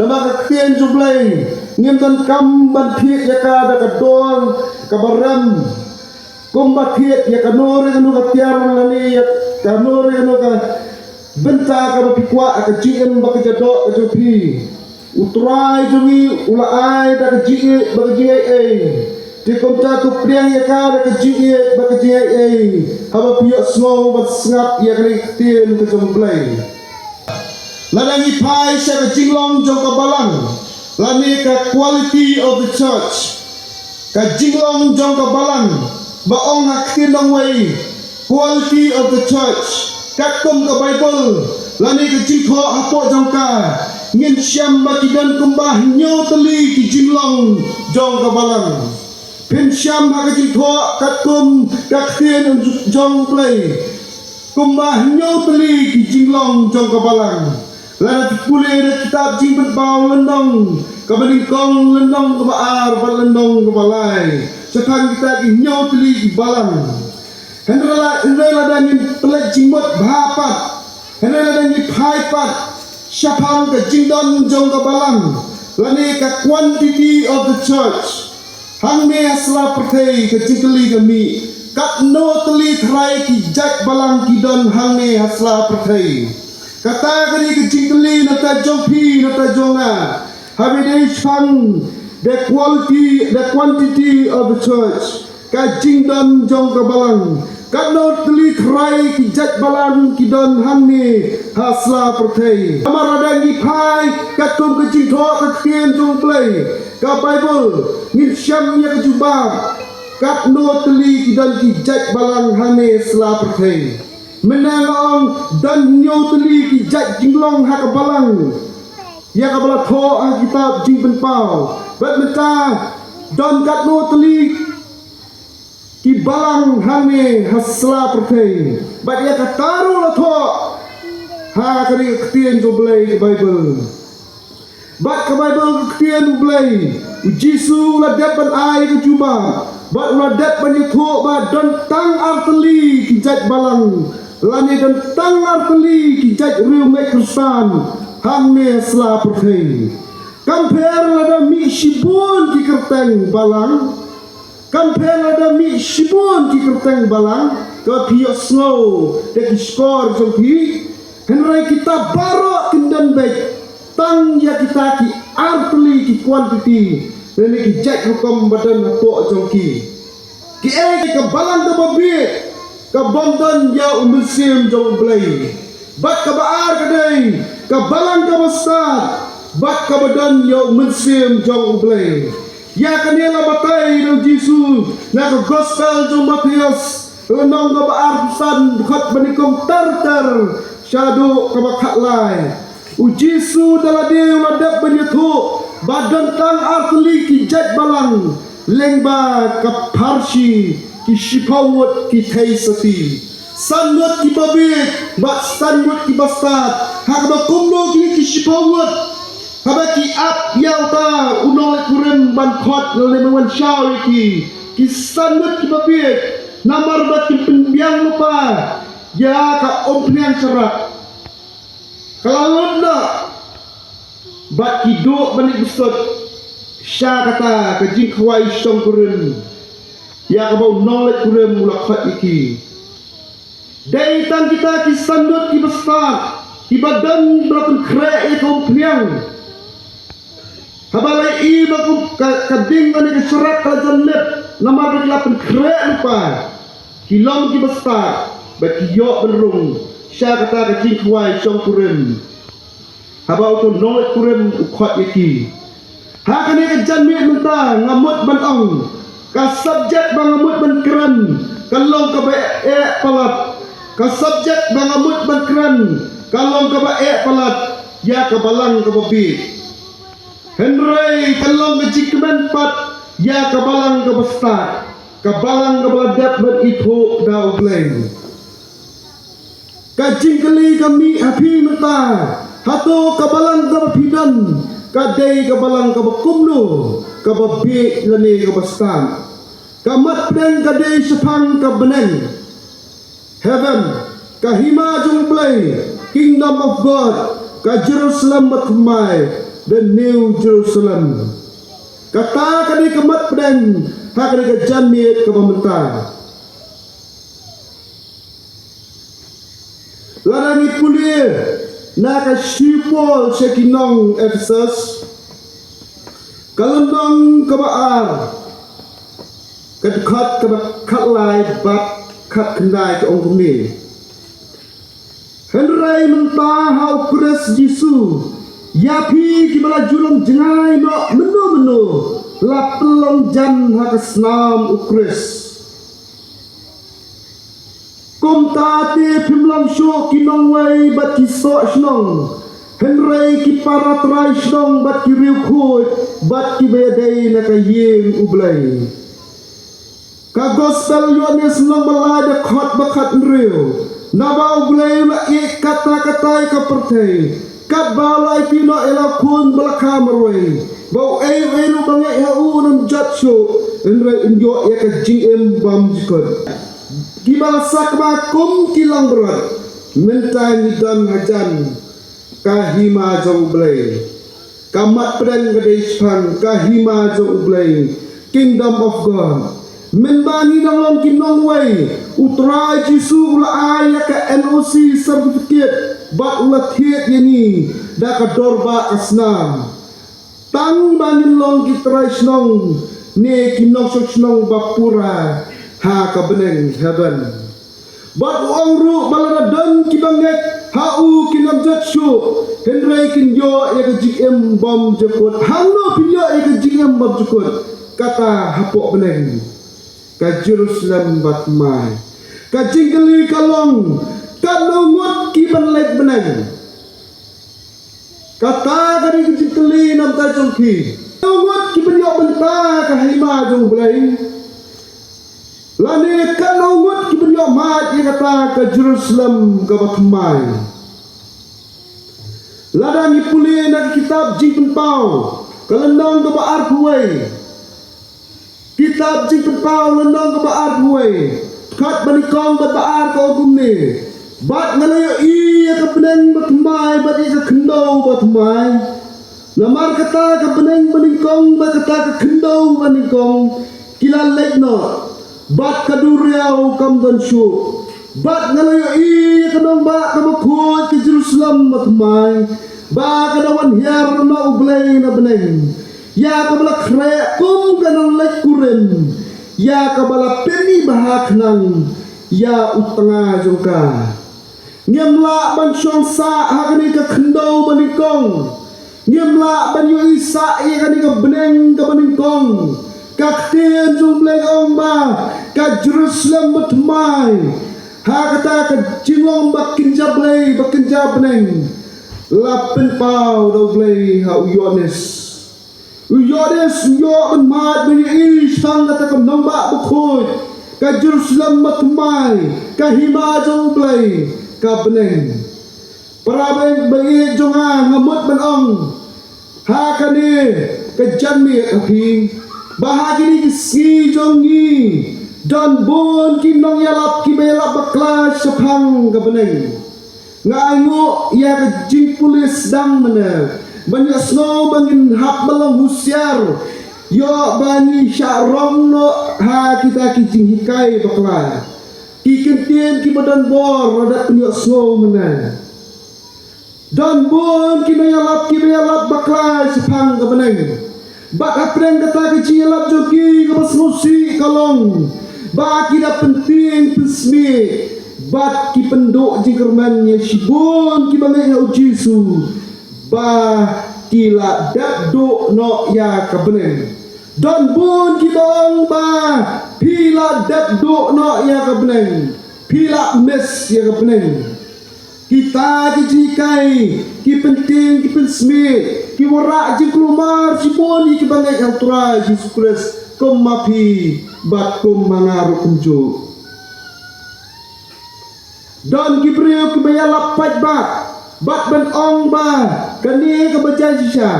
nama ketien jublay ngim tan kam ban thiet ya ka da ka dol ka baram kum ba thiet ya ka nore nu ka tiar lani ya ka nore nu ka benta ka ba pikwa ka jiem ba ka jado ka jopi utrai jungi ula ai da ka jie ba ka jie di komta ku priang ya ka da ka jie ba ka jie haba pio snow ba ngap ya ka tien ka jomblay ladangi pai sa ka jinglong jong ka balang lani ka quality of the church ka jinglong jong ka balang ba ong hak tinong way quality of the church ka kum ka bible lani ka jingkho apo jong ka ngin syam ba kidan kumbah nyo teli ki jinglong jong ka balang pin syam ha ka jingkho ka kum ka tin jong play kumbah nyo teli ki jinglong jong ka balang lana pulih ada kitab jing berbau lendong kebeningkong lendong kebaar berlendong kebalai sekarang kita nyau teli di balang hendrala dangin pelak jingmot bahapat hendrala dangin paipat syapang ke jingdon jong kebalang lani ke quantity of the church hang me asla pertai ke jingkeli kami kat no teli terai ki jak balang kidon hang me asla pertai kata kali kecingkeli nata jopi nata jonga have they found the quantity of the church kajing dan jong kabalang kadot teli krai kijat balang kidon hamni hasla pertai amaradangi pai katum kecing tho ketien jong play ka bible ngin syam ya kejubah kat no teli kidon kijat balang hamni hasla pertai menang dan nyo teli ki jat jinglong ha ka balang ya ka bala tho a kitab jing pen pau bat menta don kat no teli ki balang hane hasla pertai bat ya ka taru la tho ha ka ri ketien jo blai ki bible bat ka bible ketien blai jisu la depan ai ke juba bat la depan ni tho ba don tang arteli ki jat balang lani dan tangar teli kijak riu mekrusan hamne sla perthei kamper lada mi shibun ki kerteng balang kamper lada mi shibun ki kerteng balang ka pio snow de ki skor jompi henrai kita barok kendan baik tang ya kita ki arteli ki quantity lani kijak hukum badan pok jongki ki ke balang ke babit ka bondan ya umusim jong blay bat ka baar kadai ka balang ka besar bat ka badan ya umusim jong blay ya kanela batay do jisu na ka gospel jong Matius lenong ka baar san khat banikom tartar syadu ka bakaklay u jisu dalade ladap banyathu badan tang artli ki jat balang lengba ka parsi ki shipawat ki thaisati sanwat ki babit bat sanwat ki bastat hakba kumno ki shipawat haba ki ap yauta unol kurem ban khot le mewan shaw ki sanwat ki babit namar bat ki penbiang lupa ya ka ompriang cerak kalau bat ki do banik besot sya kata ke jing khwai song kurem ya kabau knowledge kurem mulakhat iki dai tang kita ki sandut ki besar ki badan belakun krek ikau priang habalai i baku kading ani ke serat ka jannat nama belakun krek lupa kilom ki besar baki yo berung sya kata ke jing khwai song kurem habau tu knowledge kurem ukhat iki hakane ke janmi mentang ngamut banong ka subjek bangamut ban keran kalong ka bae palat ka subjek bangamut ban keran kalong ka bae palat ya ka balang ka babi henry kalong ka jikmen pat ya ka balang ka bestar ka balang ka baladat ban itho da ubleng ka jingkeli kami api mata hato ka balang ka bapidan kadai ka balang ka bakumno ka babi lani ka bastan ka matpreng kadai sepang ka benen heaven ka hima jung play kingdom of God ka Jerusalem batmai the New Jerusalem. Kata kadi kemat pedang, hak kadi kejanit ke pemerintah. Larang ipulir, nak sipol sekinong Ephesus, kalendong kebaar, kedekat kebakalai bat kat kendai ke ongkong ni. Henry mentah hau kures Jisu, yapi kibala julung jengai no menu la pelong jan hakasnam ukres. Kom tate pimlang syok kinong way bat kisok snong, Henry ki para trai snong bat ki riu khut bat ki bedai na kayeng ublay. Ka gospel Yohanes nong balai de khot bakat riu, naba ublay la ik kata-katai ka pertai. Kat balai pino ela kun belaka marway, bau lu bangai hau nam jat syok, Henry injo ya ka GM bam jikot. Gimana sakma kum kilang berat mentang dan hajan kahima jong blay kamat pedang gadispan kahima jong blay kingdom of God membani dalam kinong way utrai Jisu ula aya ka NOC certificate bat ula thiet yani da ka dorba asnam tang banin long kitrai snong ne kinong snong bapura ha kabeneng heaven bat uang ru balana dan kibangek hau kinam jatsu Henry kinjo ya ke GM bom jekut hangno pinjo ya ke GM bom jekut kata hapok beneng ka Jerusalem bat mai ka jingkeli kalong ka nungut kiban lek beneng kata kadi jingkeli nam ta jongki nungut kiban yo benta ka hima jong belai. Lani kan nungut kibenyo mat yang kata ke Jerusalem ke Batmai. Ladang ipuli nak kitab jing pau kelendong ke baar buai. Kitab jing pau lendong ke baar buai. Kat banikong baar ke ogum ni. Bat ngalayo iya ke beneng Batmai bat iya ke kendau Batmai. Lamar kata ke beneng banikong bat kata ke kendau banikong kila lekno. Bat kaduriau kam dan syuk bat ngalayo i kanong ba kamakut ke Jerusalem matmai ba kadawan hiar na ublay na beneng ya kabala kre kum kanang lek kuren ya kabala peni bahak nang ya utanga jongka ngemla ban syong sa hakani ka kendau banikong ngemla ban yu isa i kani ka beneng ka banikong kaktian jumleng ong ba ka Jerusalem matmai ha kata ka jingong bakin jablay bakin jabneng lapen pau do blay ha Yohanes yo ben mat bini isang kata ka namba bukhut ka Jerusalem matmai ka hima jong blay ka beneng para bagi jonga ngamut ben ong ha kani ka janmi api bahagi ni si jongi dan bon kinong yalap kibelap baklas sepang kebeneng ngaingu ya jing pulis dang mana banyak snow bangin hap malang husyar yo bani syarong no ha kita kijing hikai bakla kikentien kibadan bor roda penyok snow mana dan bon kinong yalap kibelap baklas sepang kebeneng bak apreng kata kecil lap joki kemas musi kalong bak kita penting pesmi bat ki penduk jingkerman yang sibun ki bangai ya Jisu ba kila daduk no ya kebeneng dan bun ki dong ba pila daduk no ya kebeneng pila mes ya kebeneng kita kijikai ki penting ki pesmi ki warak jing kelumar sibun ki bangai yang turai Yesus Kristus kemapi bat kum mangaru kunjuk dan kibriu kibayala pat bat ben ong ba kani ka baca sisa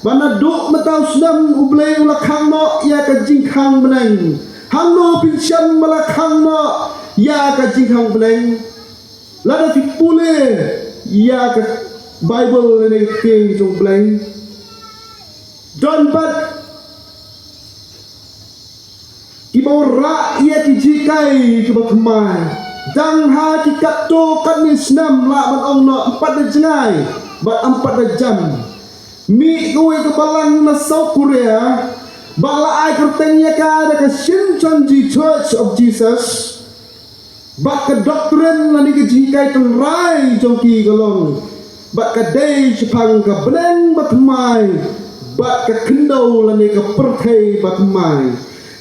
bana duk matau sedam ublay ula khang no ya ka jing khang beneng hangno pinsyam mala khang no ya ka jing khang beneng lada fipule ya ka Bible ni king jong bleng dan bat kibau rakyat jikai kibau kemai dang ha kikat to kan ni senam la ban ong no 4 jengai bat 4 jam mi kowe ke balang na South Korea bala ai kertenya ka da ka Shincheonji Church of Jesus bat ka doctrine la ni ke jikai teng rai jongki golong bat ka dei chapang ka bleng bat mai bat ka kendau la ni ka perthei bat mai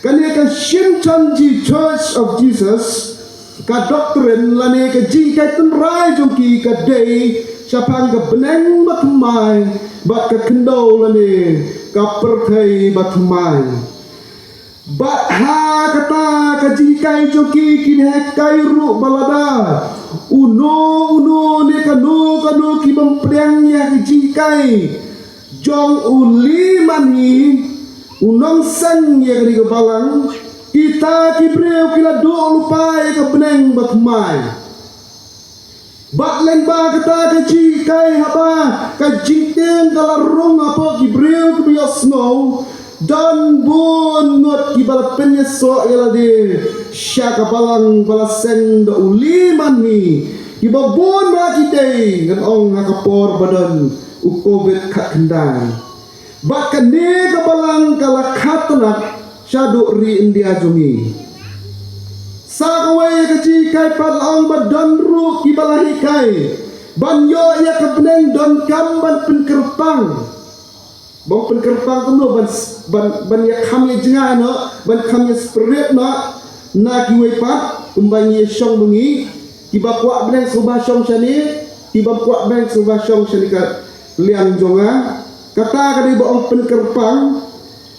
kani ka Shincheonji Church of Jesus ka doctrine la ni ka jikai teng rai jongki ka dei chapang ka bleng bat mai bat ka kendau la ni ka perthei bat mai bat ha kata ka jikai joki kini kai ru balada uno ni kanu ki bempreng ya ki jikai jong uli mani unong sang ya ki balang kita ki breu kila do lupa ya ka beneng bat mai bat leng ba kata ka jikai haba ka jingten kala rong apa ki breu ki snow dan bun ngot ki bala penyeso yala de syaka balang bala seng da uliman ni ki babon ba ki dei ngan ong ngakapor badan u covid kat kendai bat ka ne ka balang kala khatanak syadu ri india jungi sakawai ka ci kai pat ong badan ru ki bala hikai ban yo ya ka beneng don kam ban penkerpang bang penkerpang tu ban ya kami jenga no ban kami spirit no na kiwe pat kumbangi syong bungi tiba kuat beneng subah syong syani tiba kuat beneng subah syong syani ka liang jonga kata kadi bang penkerpang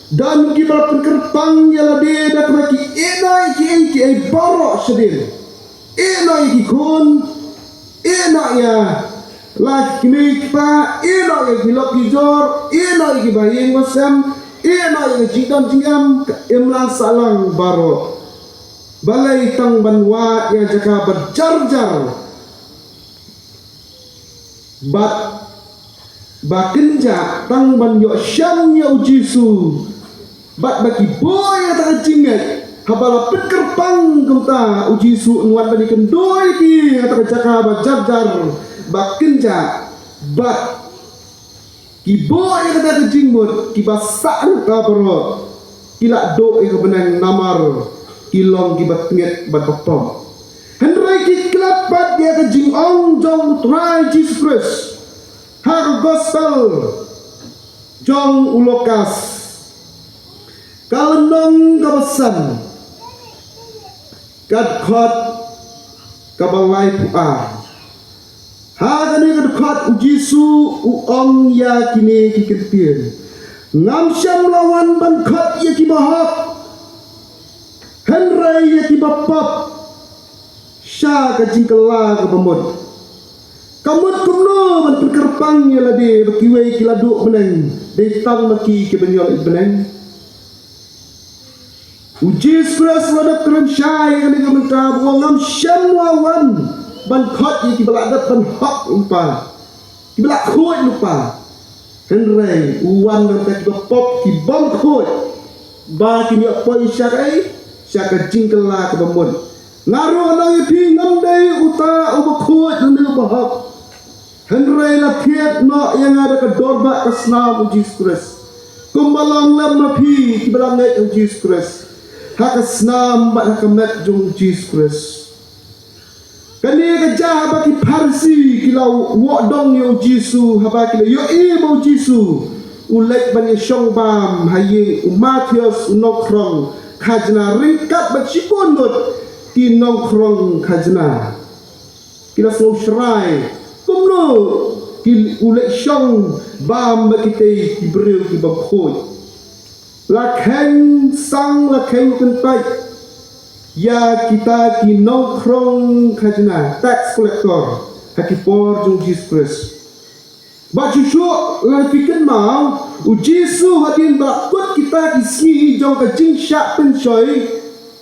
dan kibar penkerpang yala de dak maki enai ki borok sedin enai ki kun enai ya lagi kini kita ino yang hilok hijor, ino yang bayang wasam, ino yang jidan jingam, imlan salang baro. Balai tang banwa yang jaka berjar-jar, bakinja tang ban yo syam yo jisu, bagi boy yang tak jingat. Habala pekerpang kumta ujisu nguat bani kendoi ki atau jaka berjar-jar. Bakinja bat kibo yang kata kejingmut kibasaan kabro kilak do yang benang namar kilong kibat nget bat bapom hendrai kiklapat dia kejing ong jong try Jesus Christ har gospel jong ulokas kalenong kabasan kadkhot kabalai puah Hagani kedekat ujisu uong ya kini kikirpir ngam syam lawan bangkat ya kibahak henrai ya kibapap sya kajingkela kebamut kamut kumno ban perkerpang ya lade bakiwai kiladuk beneng detang maki kebenyol beneng ujis pras wadap keren syai kani kementar ngam syam lawan ban khot ye ki balak dat ban hok lupa ki balak khot lupa henrai uwan dan tak pop ki bom khot ba ki ni poi syakai syaka jingkela ke bamon ngaru nang pi ngam dei uta uba khot nu ba hok henrai la thiet no yang ada ke dorba kasna Jesus Christ kumbalang lam na pi ki balang ngai Jesus Christ hakasnam ba hakamet jung Jesus Christ kani kerja bagi Parsi kilau wodong yo Jisu haba kila yo ibo Jisu ulek bani syong bam hayi Matius nongkrong khajna ringkat bacipun dot ki nongkrong khajna kila slow shrai kumno ki ulek syong bam bakite ki breu ki bakhoi la khen sang la khen kentai ya kita ki nongkrong khajna tax collector hakipor jung Jesus Christ ba chuchu la fiken mau u Jisu hatin ba kut kita ki si jong ka jing sha pen choi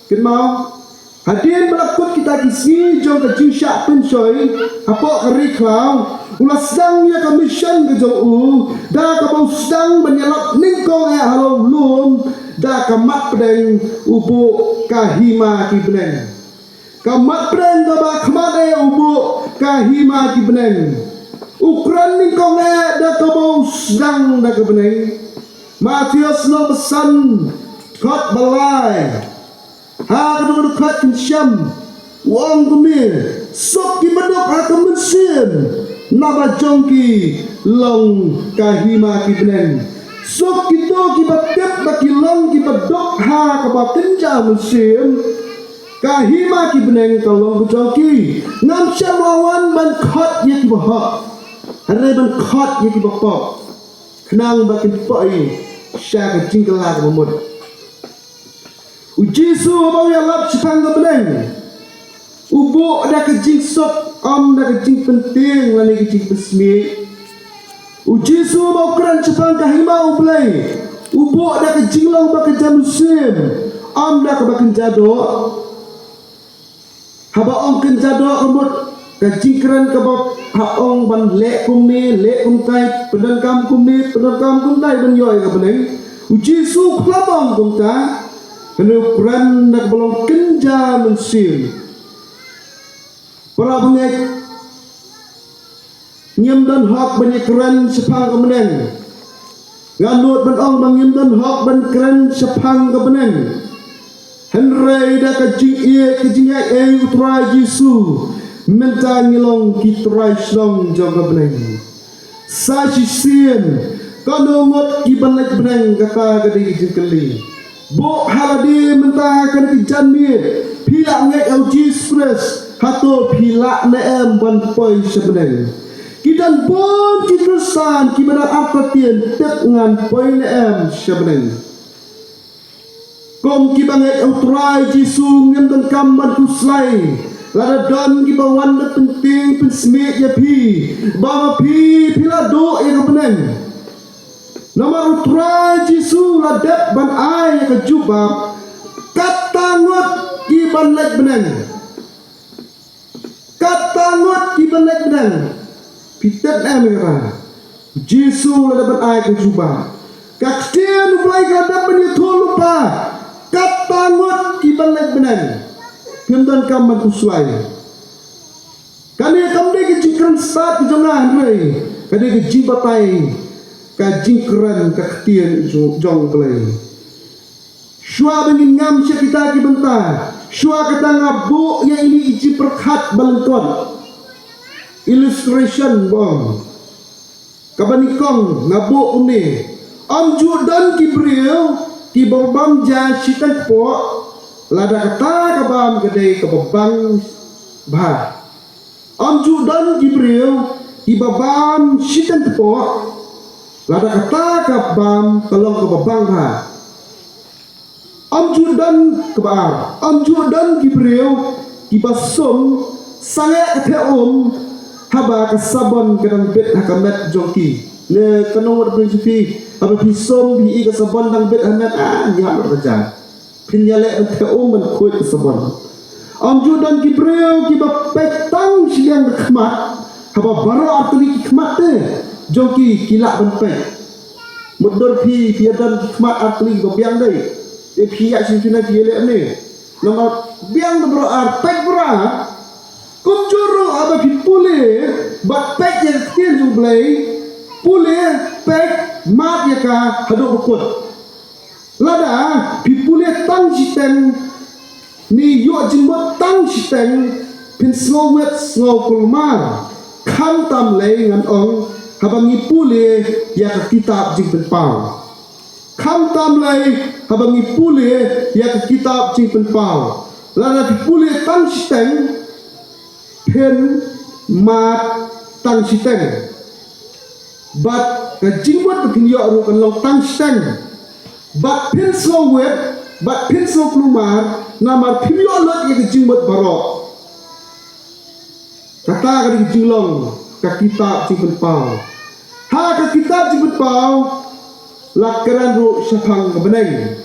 ken mau hatin ba kut kita ki si jong ka jing sha pen choi apo ari klau ulah sedang ya ka mission ke jong da ka bau sedang banyalap ningkong ya halom lum da ka mat pedeng ubu ka hima ki beneng ka mat pedeng ka ba khmade ubu ka hima ki beneng ukran ningkong ya da ka bau sedang da ka beneng Matius no pesan kot balai ha kedua kot kinsyam wong kumir sok ki bedok ha kemensin naba jongki long kahima ki benen sok ki do ki batep baki long ki bedok ha ka ba kenja mensin kahima ki benen ka long jongki ngam syamawan ban khot ye ki bah hare ban khot ye ki bapok kenang bakin pai sya ka jingkala ka momod ujisu ba ya lap sipang ka benen ubo ada kejing sok ada kejing penting lagi kejing pesmi uji semua ukuran cepang kahima ublay ubo ada kejing long bak kejam musim ada kebakin jado haba ong ken jado kemut kejing keren kebab haong ban lek kumni lek kumtai pedangkam kumni pedangkam kumtai ban yoy ka beneng uji su klabang kumta kena ukuran nak belum kenja musim para pengek nyem dan hak banyak keren sepang kemeneng nganut ban ong bang nyem dan hak ban keren sepang kemeneng henrei da kejing ai utrai Yesu minta ngilong kitrai slong jong kemeneng sa sisien kanongot iban lek beneng kata gede jengkeli bo haladi minta kan kejanit pila ngai au Jesus hato pila na em ban poi sebeneng kidan bon kitrusan kimana apatien tek ngan poi na em sebeneng kom kibangai utrai Jesu ngem dan kamman kuslai lada don kibawan na penting pensmit ya pi bama pi pila do ya kebeneng nama utrai Jesu ladap ban ai ya kejubab katangot kiban lek beneng katangot ki benek dan pitet emera Jesu la dapat ai ke juba kaktian mulai kada penyetul lupa katangot ki benek benek kendan kam kuslai kani kamde ke jikran sat jangan rei kani ke jibatai ka jikran kaktian jong play shua bengin ngam kita ki bentar Syua kata ngabu yang ini iji perkat balenton illustration bong kabanikong ngabu uni am judan kibril ki babam ja sitan po lada kata kabam gede kababang bah am judan kibril ki babam sitan po lada kata kabam kalong kababang bah Am Jordan kebar, Am Jordan Gibril kibasum sangat keteum haba kesabon kedang bet hakamet joki le kanong berprinsip haba pisum bi kesabon dang bet hamet ya kerja pinyale keteum men kuit kesabon Am Jordan Gibril kibapek tang siang khmat haba baro artli khmat te joki kilak benpek mudur pi piadan khmat artli gobiang dei pihak sini dia ni nama biang berar pek berar kumjuru apa pipule bat pek yang tian jublai pule pek mat ya ka haduk bukut lada pipule tang sistem ni yo jimbot tang sistem pin ngowet ngau kulmar kam tam lei ngan ong habangi pule ya ka kitab jing penpau kam tam lei habangi pule ya ke kitab cing penpau lana pule tang sistem pen mat tang sistem bat ke jingwat ke yo ru kan long tang sistem bat pen so wet bat pen so plumar nama pimyo lot ya ke jingwat barok kata ke jinglong ke kitab cing penpau ha ke kitab cing penpau lakaran ru syafang kebeneng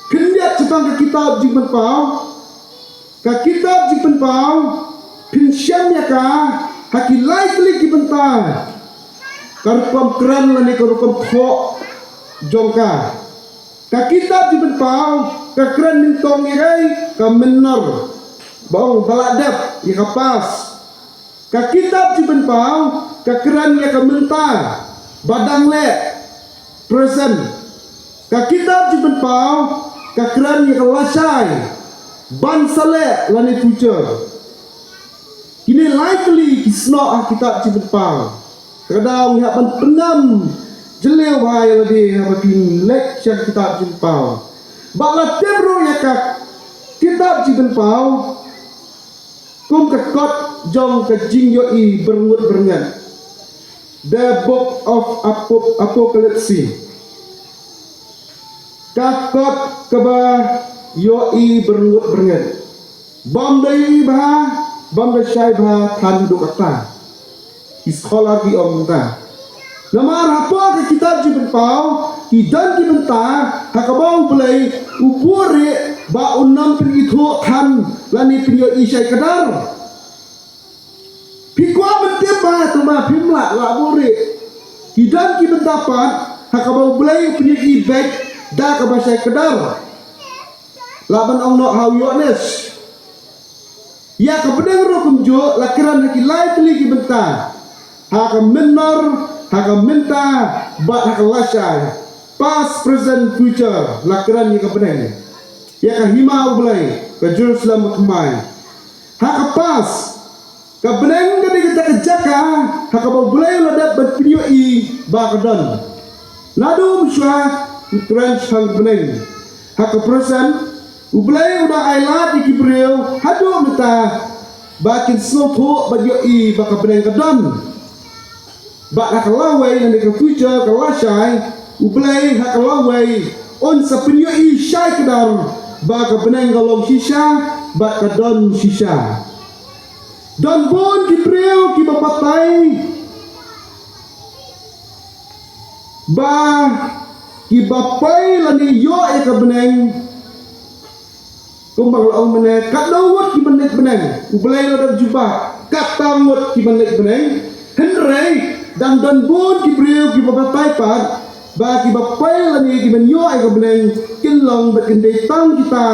kendiat syafang ke kitab jing penpau ka kitab jing penpau pinsyam ya ka haki likely kibenta karukom kran lani karukom thok jongka ka kitab jiben pau ka kran ning tong irai ka menor bong baladap ya kapas ka kitab jiben pau ka kran ya ka menta badang le present ka kitab jiben pau ka kran ya ka lasai ban sale lani future kini likely kisno kitab jiben pau kadang hapan penam jeleu bahaya lagi hapan lecture kitab jiben pau bakla tebro ya ka kitab jiben pau kum ka kot jong ka jingyo i berngut berngat the book of apocalypse ka kot kaba yo i berngut berngat bom dai shai bah than du kata scholar ki om ta namar apa ke kitab jiben pau ki dan jiben ta hakabau belai upure ba unam pin itho than lani pin yo isai kadar pikwa bentim ba tuma pimla la bure ki dan jiben dapat hakabau belai pin i bek da ka ba sai kadar laban ong no how you honest ya ka pedang ro kumjo lakiran haki lai pili ki benta haka menor haka menta ba haka lasai past present future lakiran ni ka pedang ya ka hima ublai ka Jerusalem kemai haka pas ka pedang ka kita kejaka haka ublai ladat bat video i ba ka don nadu musya trench hang pedang haka present ublay udah ailat di Kibril hadu meta bakin snopo bagyo i baka beneng kadon bak nakalaway na nika future kalasay ublay hakalaway on sa penyo i syay kadar baka beneng galong sisa bak kadon sisa don bon Kibril kibapatay ba kibapay lani yo e ka beneng kumbang laong meneng kat lawat ki menek beneng ublay ladap jubah kat tawat ki menek beneng henrei dan bon ki priu ki babatai pat ba ki bapai lani ki menyo ai ka beneng kinlong bat kendai tang kita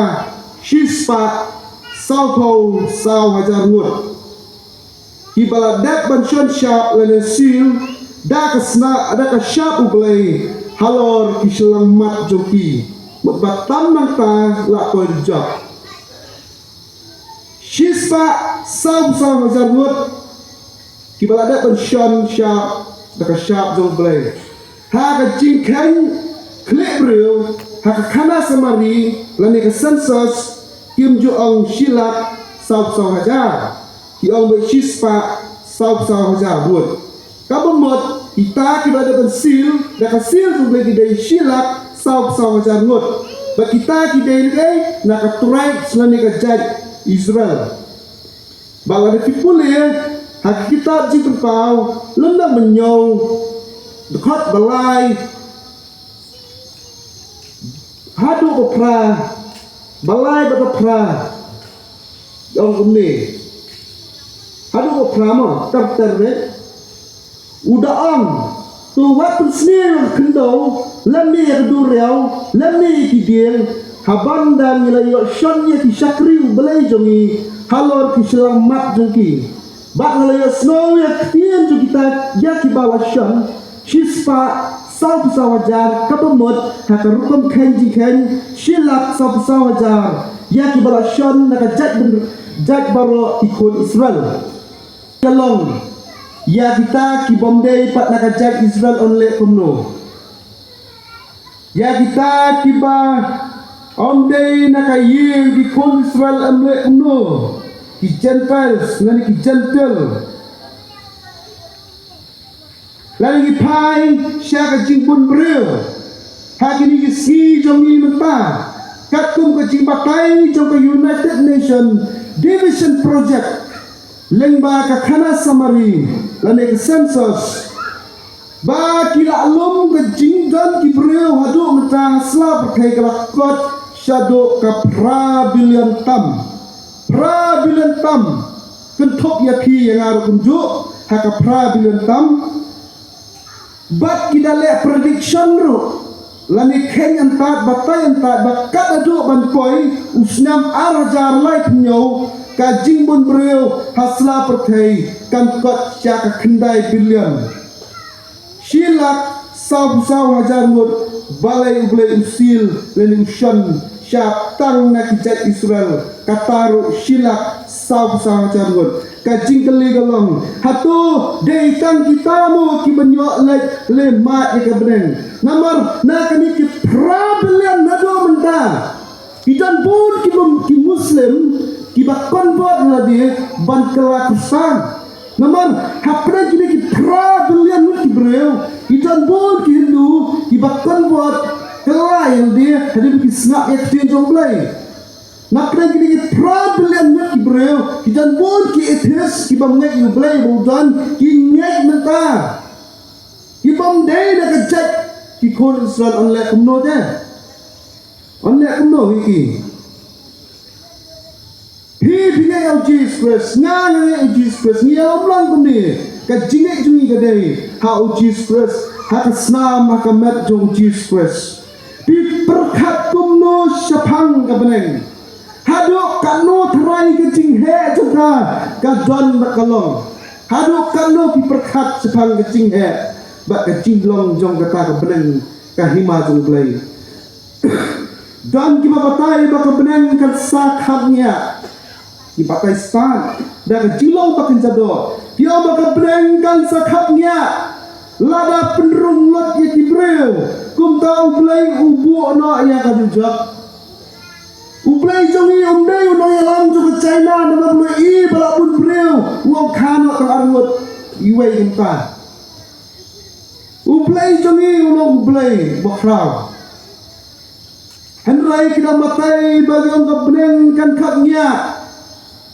shispa sauko sau hajar ngut ki baladap ban shon syap lani sil da kasna ada ka syap ublay halor ki selang mat joki batam nang ta la ko job Shispa sau hajar ngut kibalada ban shon sharp daka sharp jong blade ha ka jingkan klip real ha ka kana samari lani ka census kim ju ong shilak sau hajar ki ong be shispa sau hajar buat ka bomot kita kibalada ban sil daka sil jong blade dai shilak sau hajar ngut ba kita ki dai na ka turai lani ka jaj Israel bala de pipule hak kitab jiben pau lenda menyau dekat balai hadu opra balai bapra yang kene hadu opra ma tertere udah ang tu wat sneer kendo lami kedurau lami kidil haban dan nilai shonnya ki syakri belai jongi halor ki selamat jongi bak nilai snow ya ketian jo kita ya ki bawa shon shispa sau wajar kabemot hakarukom kenji ken shilak sau wajar ya ki bawa shon naka jat baro ikon Israel kalong ya kita ki bomdei pat naka jat Israel onle kumno ya kita ki ba Omday nakayir di kon Israel amle uno ki Gentiles ngani ki gentle lagi ki pai syaka jingbun bril hakini ki si jongi menta katum ka jingbatai jong ka United Nation Division Project lengba ka kana samari lani ka census ba kila alum ka jinggan ki bril hadu menta slap kai kalakot shadow ka pra billion tam kentok ya pi yang aru kunjuk hakapra bilon tam bat kita le prediction ru lani kenyan tat batayan tat bakat adu ban poi usnam arajar lai nyo ka jingbon breu hasla perthei kan kot cha ka khandai billion shilak sau hajar mut balai ublai usil lani ushan syap tang na kijat Israel kataru shilak sau hajar mut kajing kali galong hatu deitan kita mo ki banyo le mat ke breng namar na kami ki problem na do menda idan bun ki muslim ki ba convert la dia ban kelakusan namar hapra ki problem ki breu idan bun ki hindu ki ba convert kelayan dia hadi ki snap ek tin jong blai nak kena kini problem nak kibreu kita pun ki etis ki bangnek you play bukan ki ngek menta ki bang day nak kejat ki kon Israel onle kumno je onle kumno ki hi au Jesus ngana au Jesus ni omlang kumni ka jingek jungi kadai ha au Jesus ha ka snam ha ka met jong Jesus pi perkhat kumno syapang ka beneng haduk kanu terai ke jinghe juga ka don bakalong haduk kanu pi perkhat sepang ke jinghe bak ke jinglong jong kata ka beneng ka hima jong glai dan ki batai bak ka beneng kan sakhatnya ki batai stan da ka jinglong bak jado dia bak ka beneng kan sakhatnya lada penrung lot ye ki breu kum tau blai ubu no ya ka jujak uplay jongi umdai unai alam jo ke China nama boleh balak pun breu uang kano terarut iway gempa uplay jongi unong uplay bakrau henrai kita matai bagi orang kebeneng kan kaknya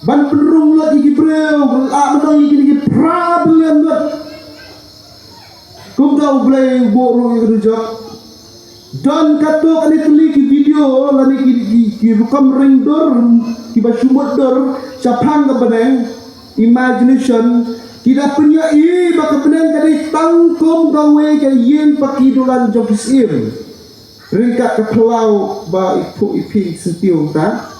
ban penrung lot iki breu belak menang iki problem lot kum tau uplay borong iki rujak dan katok ani tuli ki video lani ki rukam ringdor ki basumot dor sapang ka beneng imagination tidak punya baka beneng kadi tangkum gawe ka yen pakidulan jogisim ringkat ke pelau ba ipu ipi sentiu ta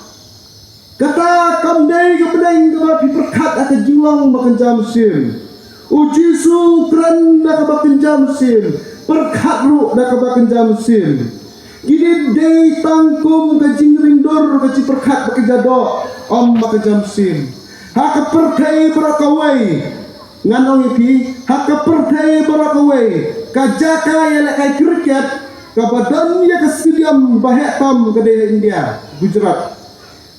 kata kamdai ka beneng ka pi perkat aka julang makan sim uji su kran da ka bakan sim perkat ru da ka bakan sim kini day tangkum ke jingringdor ke ciperkat ke jado om ke jamsim hak pertai berakawai nganong ipi hak pertai berakawai kajaka ya lek kai kriket ke badan ya ke stadium Bahetam ke India Gujarat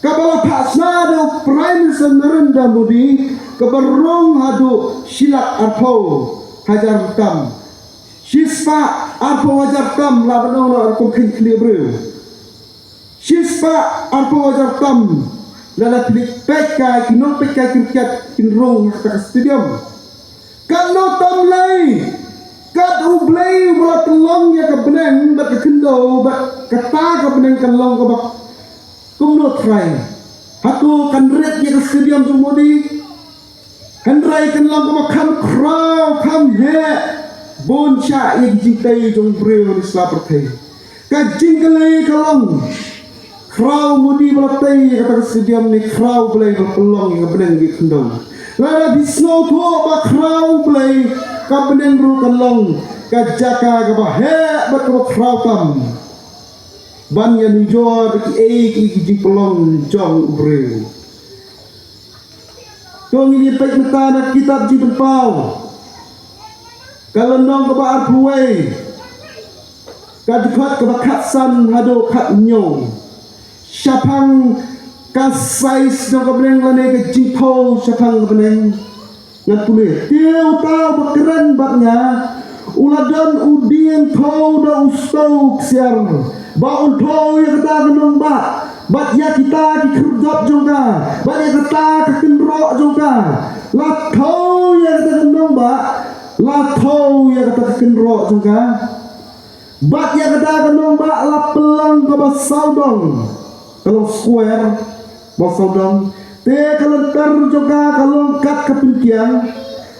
ke bawah pasna do Prime Minister Narendra Modi ke berong hadu silak arpo hajar tam Shispa arpo wajar tam la benong la arpo khin breu Shispa arpo wajar tam la la klik pekka kinong pekka kriket kinrong ke stadium kalau tam lai kat ublai bola telong ya ke beneng bat ke kendo bat kata ke beneng kelong ke bak kumno try hatu kan red ya ke stadium Modi kan rai kan long ke makan crowd kam he boncha yang jintai jong breu ni slapertai ka jingle kalong krau Modi balatai kata stadium ni krau play pelong yang beneng gi kendong la bisno to ba krau play ka beneng ru kalong ka jaka ka ba he ba krau tam ban ya ni jor ki jing pelong jong breu tong ini pek metana kitab ji berpau kalau nong kebaar puai kadikot kebakatsan hado kat nyong syapang kasais nong kebeneng lane ke jingpo syapang kebeneng ngat pulih tiau tau bekeran baknya uladon udien tau da ustau siar baun tau ya kata kenong bak bat ya kita dikerjap juga bat ya kita kekenrok juga lah tau ya kata kenong bak la thau ya kata kenro juga bat ya kata kenong ba la pelang ke basaudong kalau square basaudong te kalau ter juga kalau kat kepintian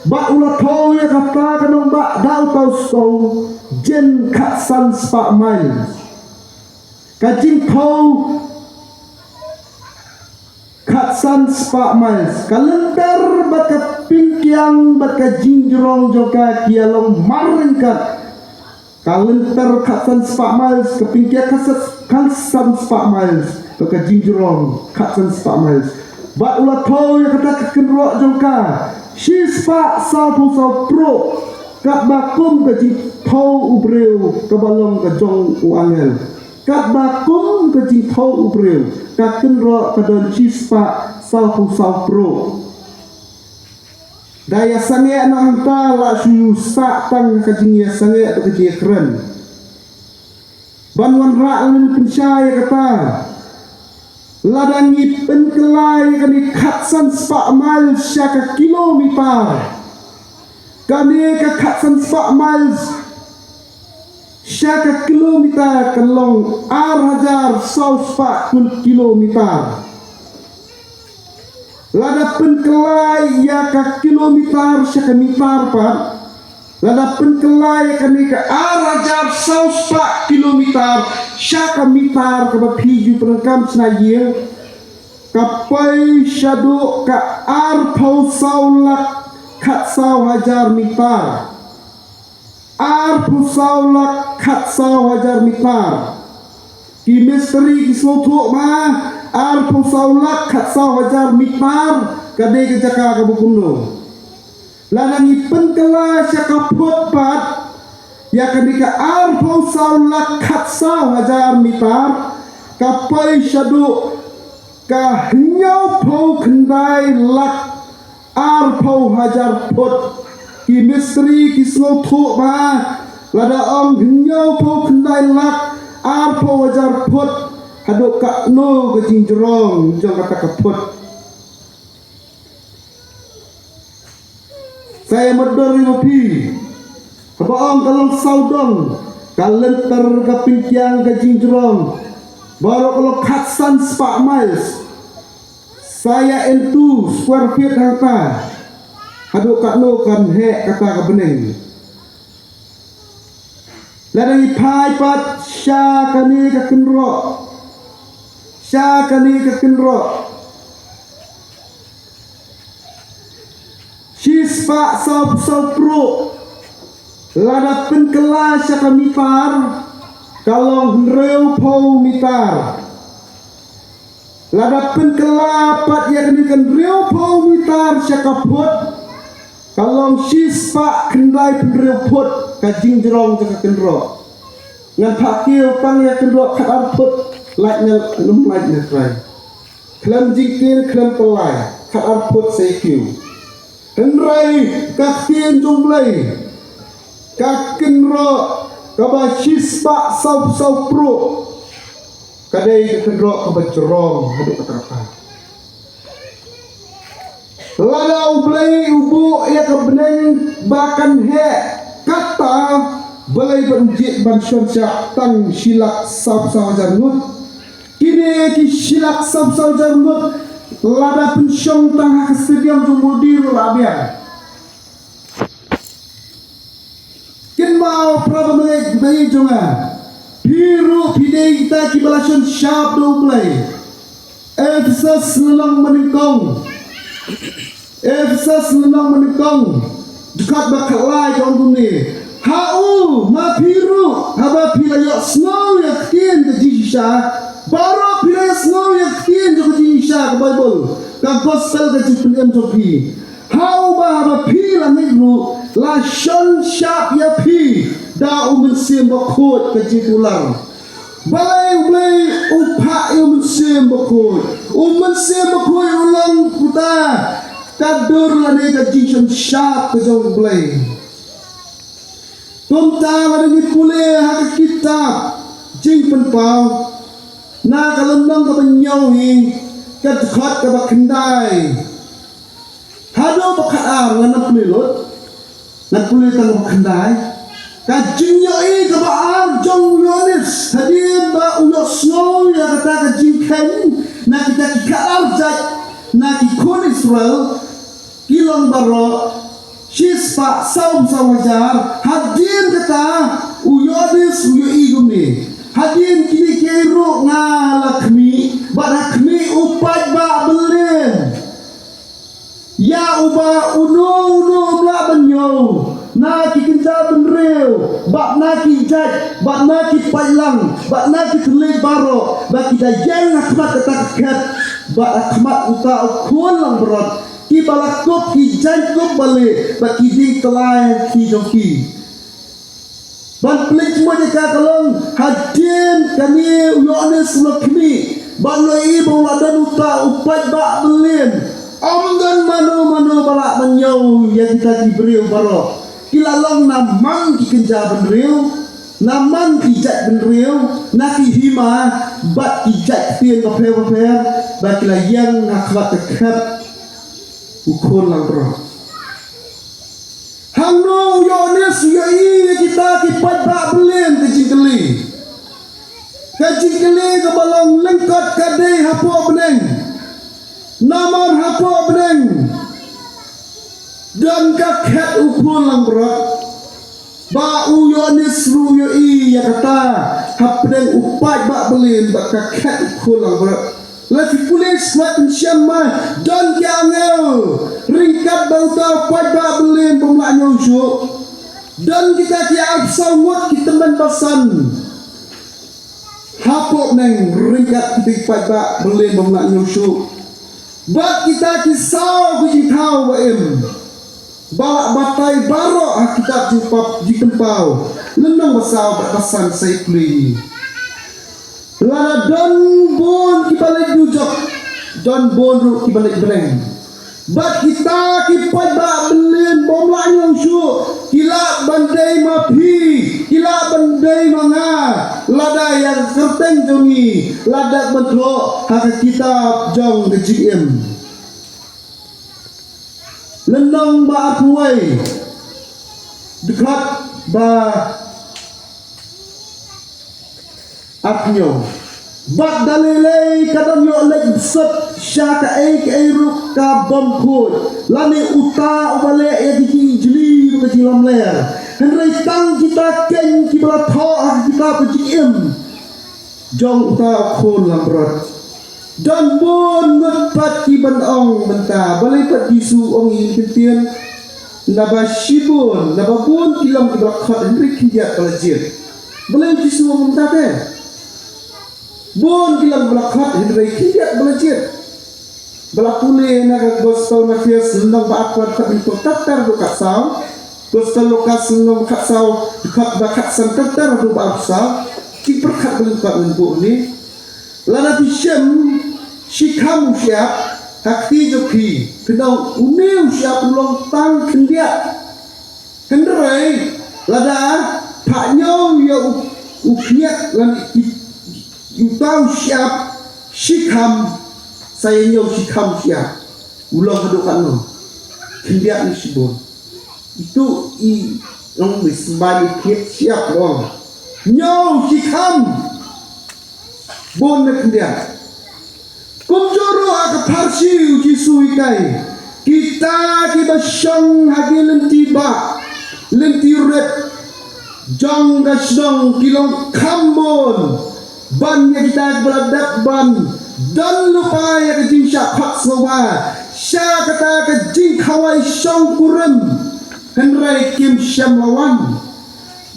ba ulah tau ya kata kanong ba dau tau sto jen katsan spa miles kajing tau katsan spa miles kalender bat ka pingkiang bat ka jinjrong joka kialong maringkat kalender katsan spa miles ka pingkiang katsan spa miles bat ka jinjrong katsan spa miles ba ulah tau ya kata kenrok joka sispa sapu sau pro kat bakum ke jithau ubreu ke balong ke jong uangel kat bakum ke jithau ubreu kat kenro ke don sispa sapu sau pro daya sange na hanta la suyu sa tang ke jingia sange ke jingia keren banwan ra alin pensaya kata ladangi penkelai kani katsan spa mile syaka kilometer kani ke katsan spa miles syaka kilometer kelong arhajar spa kilometer lada penkelai ya ka kilometer syaka meter pat lada penkelai kani ke arhajar spa kilometer syaka meter ke bapiju penengkam senayil kapai syadu ka arpau saulak kat sau hajar meter arpau saulak kat sau hajar meter ki misteri ki sotok ma arpau saulak kat sau hajar meter kade ke jaka ke bukumno lanangi penkelai syaka potpat ya ketika arpau saulak kat sau hajar meter kapai syadu ka hinyau pau kendai lak arpau hajar pot ki misteri ki slothok ma lada ong hinyau pau kendai lak arpau hajar pot hadok ka no ke jinjrong jong kata ka pot saya medori mopi Kabaong kalong saudong kalenter ka pingkiang ka jinjrong baru kalau katsan spa miles saya entu square feet hangta haduk kak no kan he kata ka beneng ladang ipai pat sya kani ka kenro sispa sop pro lada penkelas syaka mitar kalong reu pau mitar lada penkelapat ya kenikan reu pau mitar syaka pot kalong sispa kendai penreu pot kajing jerong jaka kenro ngan pakil pang ya kenro kat pot laiknya lum laiknya try kelam jingkir kelam pelai kat pot sekiu henrai kakien jomblai kakin ro kaba sispa sau pro kadai kakin ro kaba jerong haduk katrapa lada ublai ubu ya kebeneng bakan he kata balai benjit bansyon syak tang silak sau jarnut kini ki silak sau jarnut lada pensyong tang stadium jumudir labian mau problem bayi jonga biru pidei kita kibalasan sharp do play Efesus lenong meningkong dekat bakalai jong bumi hau ma biru haba pilaya snow ya kien ke jisha baru pilaya snow ya kien ke jisha ke Bible ke gospel ke jipun topi hau ba haba pila negro la shon sharp ya pi da umensim bakut ke jitulang balai upa umensim bakut ulang puta kadur la ne ke jishon sharp ke jong balai tumta la ni pule ha kitab jing penpau na kalendang ke benyau hi ke dekat ke bakendai hado bakaar ngana pulilut nak pulih tang kendai kajing yoi ke baar jong yonis hadir ba uyok snow ya kata kajing ken nak kita kikaar jat nak ikon Israel kilong baro Shispa saum sawajar hadin kata uyodis uyo igum ni hadin kini kero ngalakmi badakmi upat ba belen ya uba uno bla banyo na ki kinja benreu bak na ki jaj bak na ki pailang bak na ki tule baro bak kita jeng akhmat katakat bak akhmat uta ukun lang berat ki balakop ki jangkop balik baki ding telai ki joki ban pelik semua jika kalong hadin kami uyones lokmi ban loi bawladan uta upat bak belin amdan mano balak menyau yang kita diberi baro kilalong namang ki kenja benriu naman ki jat benriu naki hima bat ki jat tien bape bat kilayang akhwat dekat ukun lang bro hangno yones yai kita kipat bak belin kejingkeli ke balong lengkot kadai hapo beneng naman hapo beneng dan kaket ukun lang bro ba uyonis ru yai ya kata hapdeng upat bak belin bak kaket ukun lang bro lagi pulis makin syamah dan kiangel ringkat bauta pada belin pemlaknya usyuk dan kita kiab sawut kita menbasan hapok neng ringkat kita pada belin pemlaknya usyuk bak kita kisau kujitau baim balak batai barok kita jumpa di tempau lenang basau basan saya pulih lana don bon kibalik dujok don bon ru kibalik beleng bat kita kipat ba belin bomlanya usyu kila bandai mapi kila bandai manga lada yang kerteng jongi lada mentro hak kita jong kejim lenong ba apuai dekat ba apnyo bat dalilei kadang yo leg set syaka ke ruk ka bom khut lani uta ubale ya di jeli ke jilam ler henry tang kita ken ki bala tho kita pejim jong uta khun lam berat dan bon ngepat ki ban ong benta balai pat disu ong yin tien naba shibun naba bon kilam ki bala khat henry kinjat kalajir balai disu ong benta ke bon kilang belakhat hidrai kiat belajir belakune naga gospel mafias lendang ba akwat tak itu tatar do katsau gospel lokas lendang katsau dekat bakat san tatar do ba aksau ki perkat belkat lenbu ni lana bisem shikam siap hakti joki kedau uniu siap ulong tang kendia kendrai lada paknyo ya ukiat lan Utau siap shikam saya nyau shikam siap ulang kedukan no kendiak ni sibon itu i long bisbali kiat siap long nyau shikam bon na kendiak kumjoro aga parsi uji suikai kita basyang hagi lenti red jong gasdong kilong kambon ban yang kita beradak ban dan lupa ya kejing syakat sawa sya kata kejing kawai syong kurem henrai kim syam lawan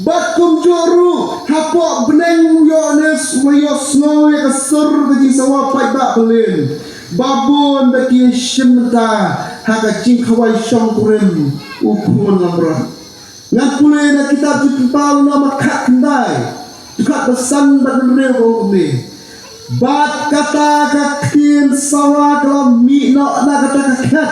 bat kum juru hapok beneng yones wayos no ya kesur kejing sawa pai bak belin babun bagi syemta ha kejing kawai syong kurem ukun lamrat ngapule na kita jupal nama kak kendai dekat pesan berdiri kami bat kata kakin sawa dalam minok na kata kakat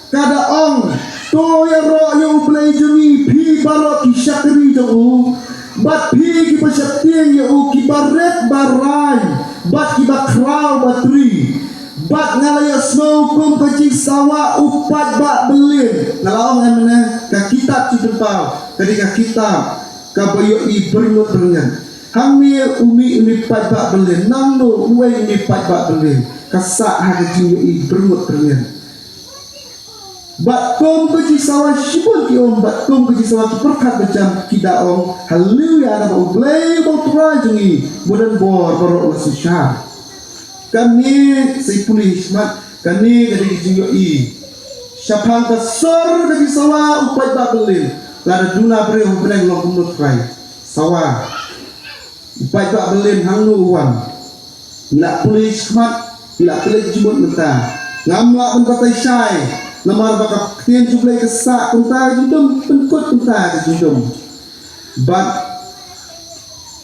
kada ong to ya ro yang play jumi pi barok ki syakri jo bat pi ki pasyatin ya ki baret barai bat ki bakrau batri bat ngalaya snow kum kecing sawa upat bak belin ngalawang emene ka kitab cipau ketika kitab kabayo i bermut dengan Kami umi pat bak belin nangno uai umi pat bak belin kasak ha kecing i bermut dengan Bat kom ke sawa sibun ki om, bat kom ke sawa ki perkat macam kita om. Haleluya na ba ublay ba try jungi budan bor boro ulasisha. Kani say puli hikmat kani gadi jingo i. Syapang ka sor gadi sawa upai ba belin. Lada duna bre om beleng long kumut try. Sawa upai ba belin hangnu uwan. Ila puli hikmat ila puli jimut menta. Ngamla pun batai syai. Namar baka tien jublay kesak kunta jindum penkut kunta jindum. But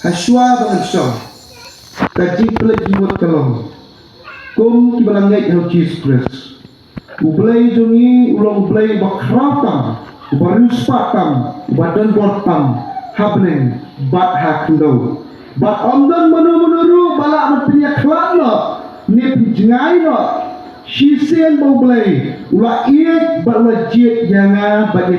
haswa bangan syah kaji pelai jimut kalong kum kibalangai hau Jesus Christ ublay jungi ulang ublay bakratam ubaruspatam ubadan bortam habneng bat hakndo bat omdan manu balak matpinya kelak lo ni pinjengai lo Sisian bau belai ulah iet bawa jet jangan bagi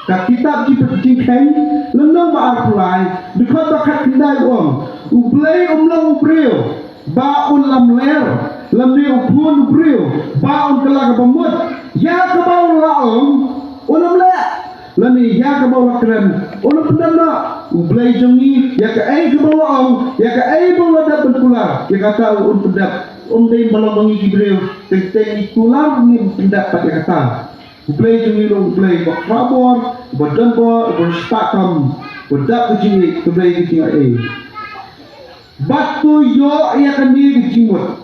ka kitab ji perjingkai lenong ba arpulai dekat bakat kendai om ublay umlang ubreo ba lam ler lam ni upun ubreo ba kelaga bamut ya ka ba om ulam le lani ya ka ba keren ulam pendana ublay jongi ya ka ai ka ba om ya ka ai ba da berkula ya kata pendap dei malamangi gibreo teng itulah ni pendapat yang kata ublay jungi lo ublay bak rabor badan bo berspatam bedak kejingi ublay kejingi batu yo ia kan di kejimut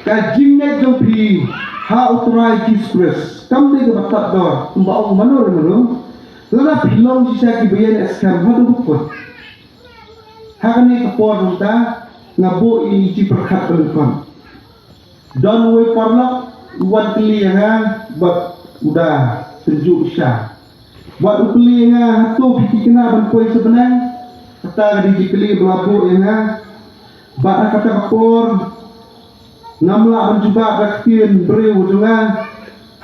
kajingnya jopi ha uturai Jesus kam ni ke batak dor mbak manor menurut lana pilong sisa kibayan eskam hadu bukut hakan ni kepor nunta ngabu ini ci perkat telefon dan we parlak buat kelianga buat udah sejuk syah buat kelianga tu fikir kena berkuai sebenang kata di keli belabu yang buat kata kapor ngamla mencuba raktin beri ujungan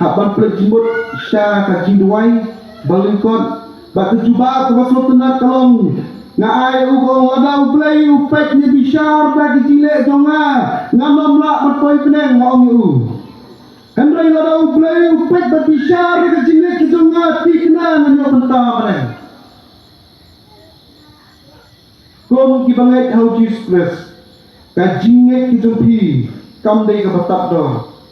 haban pelajimut syah kajing duai balingkot buat kecuba kemasuk tenar kalong ngai ugong ada ublay upek ni bishar bagi jile jonga ngamam la berkoi peneng ngong yu hendrai ada ublay upek bagi bishar bagi jile jonga tikna nanyo benta peneng kom ki bangai hau Jesus Christ ka jinge ki jompi kam dei ka batap do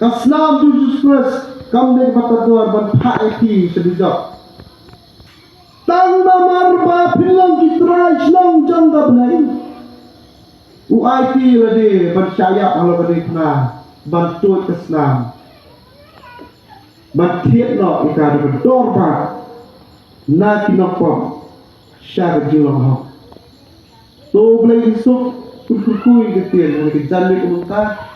ka slam Jesus Christ kam dei ka batap do ban phai ki sedijak tang namar ba pilang kitrai slong jang da benai UIT lade percaya kalau bade kena bantu keslam bantiet no ika da dor ba na kinopom syar jilong ho to blai isuk kurkui ketien ke jalli kumta